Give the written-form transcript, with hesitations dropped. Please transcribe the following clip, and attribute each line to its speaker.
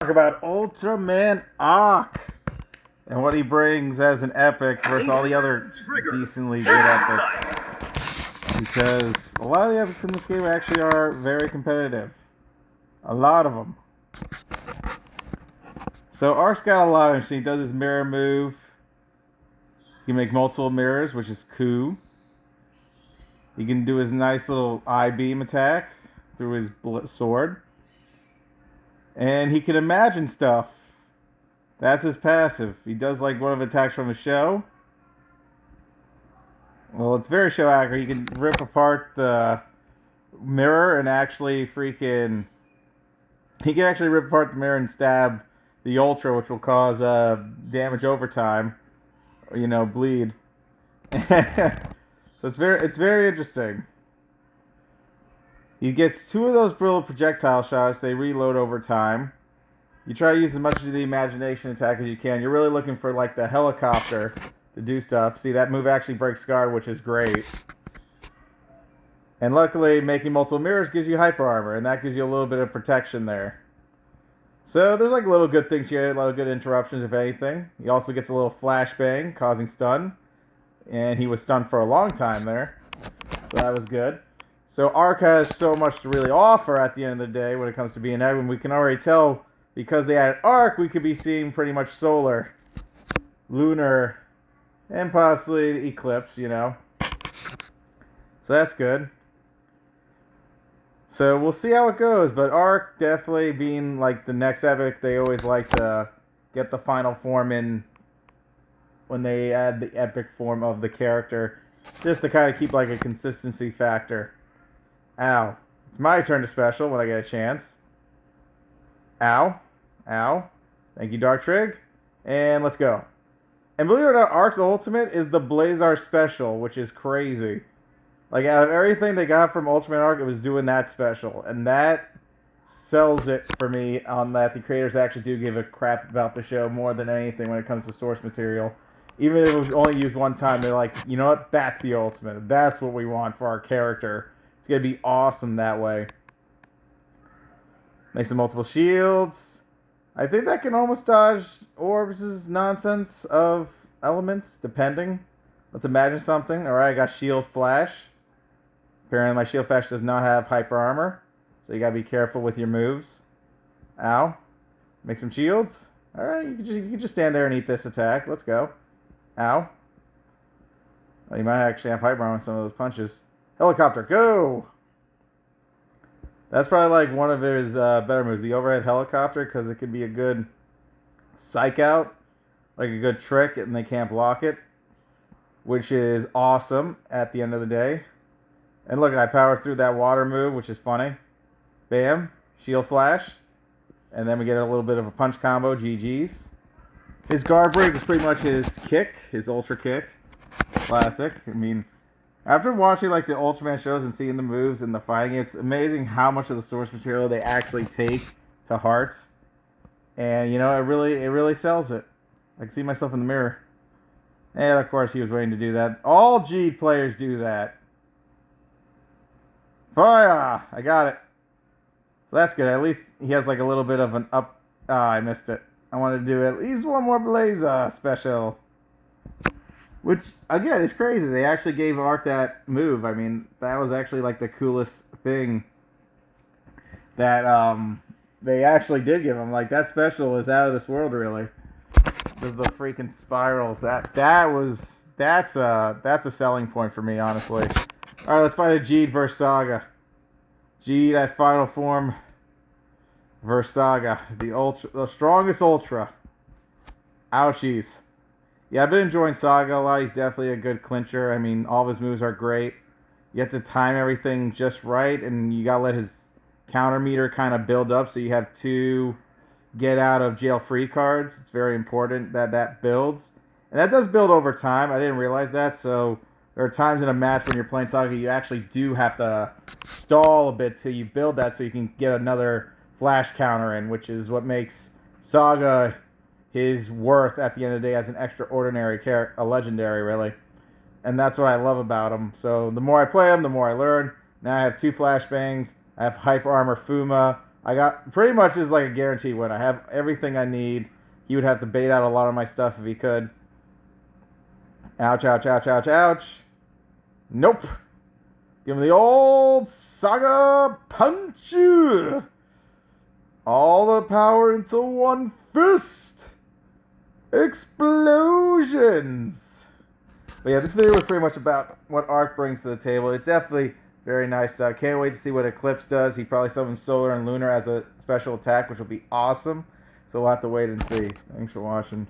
Speaker 1: Talk about Ultraman Arc and what he brings as an epic versus all the other decently good epics. Because a lot of the epics in this game actually are very competitive. A lot of them. So Arc's got a lot of interesting. He does his mirror move. He can make multiple mirrors, which is cool. He can do his nice little eye beam attack through his sword. And he can imagine stuff. That's his passive. He does like one of the attacks from a show. Well, it's very show accurate. He can rip apart the mirror and actually freaking. He can actually rip apart the mirror and stab the Ultra, which will cause damage over time. Or, bleed. So it's very interesting. He gets two of those brittle projectile shots. They reload over time. You try to use as much of the imagination attack as you can. You're really looking for like the helicopter to do stuff. See, that move actually breaks guard, which is great. And luckily, making multiple mirrors gives you hyper armor, and that gives you a little bit of protection there. So there's like little good things here, a lot of good interruptions if anything. He also gets a little flashbang, causing stun. And he was stunned for a long time there. So that was good. So Arc has so much to really offer at the end of the day when it comes to being Edwin. We can already tell because they added Arc, we could be seeing pretty much solar, lunar, and possibly eclipse, So that's good. So we'll see how it goes. But Arc definitely being like the next epic, they always like to get the final form in when they add the epic form of the character, just to kind of keep like a consistency factor. Ow. It's my turn to special when I get a chance. Ow. Ow. Thank you, Dark Trig. And let's go. And believe it or not, Arc's ultimate is the Blazar special, which is crazy. Like, out of everything they got from Ultraman Arc, it was doing that special. And that sells it for me on that the creators actually do give a crap about the show more than anything when it comes to source material. Even if it was only used one time, they're like, you know what? That's the ultimate. That's what we want for our character. It's going to be awesome that way. Make some multiple shields. I think that can almost dodge Orbs' nonsense of elements, depending. Let's imagine something. Alright, I got Shield Flash. Apparently my Shield Flash does not have hyper armor. So you gotta be careful with your moves. Ow. Make some shields. Alright, you can just stand there and eat this attack. Let's go. Ow. Well, you might actually have hyper armor on some of those punches. Helicopter, go! That's probably like one of his better moves, the overhead helicopter, because it could be a good psych out, like a good trick, and they can't block it, which is awesome at the end of the day. And look, I powered through that water move, which is funny. Bam, shield flash, and then we get a little bit of a punch combo, GG's. His guard break is pretty much his kick, his ultra kick. Classic. I mean, after watching like the Ultraman shows and seeing the moves and the fighting, it's amazing how much of the source material they actually take to heart. And it really sells it. I can see myself in the mirror. And of course he was waiting to do that. All G players do that. Fire! I got it. So that's good. At least he has like a little bit of an up. Ah, I missed it. I wanted to do at least one more Blazer special. Which, again, is crazy. They actually gave Arc that move. I mean, that was actually like the coolest thing that they actually did give him. Like, that special is out of this world, really. There's the freaking spiral. That's a selling point for me, honestly. Alright, let's fight a Jeed versus Saga. Jeed at final form versus Saga. The strongest Ultra. Ouchies. Yeah, I've been enjoying Saga a lot. He's definitely a good clincher. I mean, all of his moves are great. You have to time everything just right, and you gotta let his counter meter kind of build up so you have 2 get out of jail free cards. It's very important that that builds. And that does build over time. I didn't realize that, so there are times in a match when you're playing Saga you actually do have to stall a bit till you build that so you can get another flash counter in, which is what makes Saga his worth at the end of the day as an extraordinary character, a legendary, really. And that's what I love about him. So the more I play him, the more I learn. Now I have 2 flashbangs. I have hyper armor Fuma, I got pretty much is like a guaranteed win. I have everything I need. He would have to bait out a lot of my stuff if he could. Ouch, ouch, ouch, ouch, ouch. Nope. Give him the old Saga Punch. All the power into one fist. Explosions. But yeah, this video was pretty much about what Arc brings to the table. It's definitely very nice. Can't wait to see what Eclipse does. He probably summons Solar and Lunar as a special attack, which will be awesome. So we'll have to wait and see. Thanks for watching.